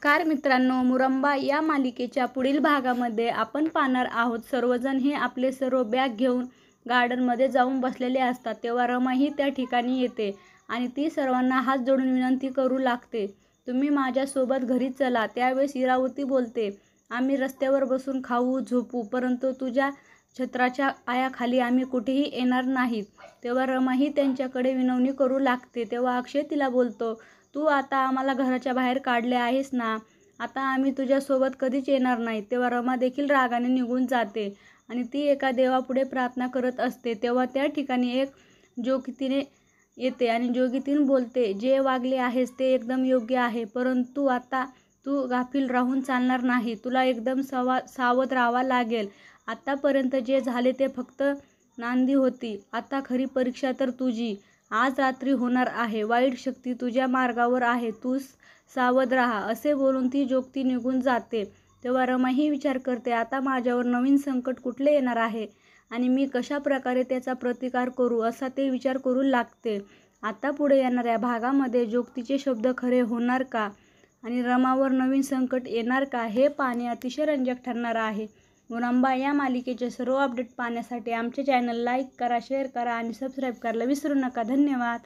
नमस्कार मित्रांनो, मुरंबा या मालिकेच्या पुढील भागामध्ये आपण पाहणार आहोत. सर्वजण हे आपले सर्व बॅग घेऊन गार्डनमध्ये जाऊन बसलेले असतात. तेव्हा रमाही त्या ठिकाणी येते आणि ती सर्वांना हात जोडून विनंती करू लागते, तुम्ही माझ्यासोबत घरी चला. त्यावेळेस इरावती बोलते, आम्ही रस्त्यावर बसून खाऊ झोपू, परंतु तुझ्या छत्राच्या आयाखाली आम्ही कुठेही येणार नाहीत. तेव्हा रमाही त्यांच्याकडे विनवणी करू लागते. तेव्हा अक्षय तिला बोलतो, तू आता आम्हाला घराच्या बाहेर काढले आहेस ना, आता आम्ही तुझ्यासोबत कधीच येणार नाही. तेव्हा रमा देखील रागाने निघून जाते आणि ती एका देवापुढे प्रार्थना करत असते. तेव्हा त्या ठिकाणी एक जोगतीने येते आणि जोगतीन बोलते, जे वागले आहेस ते एकदम योग्य आहे, परंतु आता तू गाफील राहून चालणार नाही. तुला एकदम सावध राहावं लागेल. आतापर्यंत जे झाले ते फक्त नांदी होती, आता खरी परीक्षा तर तुझी आज रात्री होणार आहे. वाईट शक्ती तुझ्या मार्गावर आहे, तू सावध राहा. असे बोलून ती जोगती निघून जाते. तेव्हा रमाही विचार करते, आता माझ्यावर नवीन संकट कुठले येणार आहे आणि मी कशा प्रकारे त्याचा प्रतिकार करू, असा ते विचार करू लागते. आता पुढे येणाऱ्या भागामध्ये जोगतीचे शब्द खरे होणार का आणि रमावर नवीन संकट येणार का, हे पाहणे अतिशय रंजक ठरणार आहे. मुरंबा या मालिकेचे सर्व अपडेट पाहण्यासाठी आमचे चॅनल लाईक करा, शेअर करा आणि सबस्क्राईब करायला विसरू नका. धन्यवाद.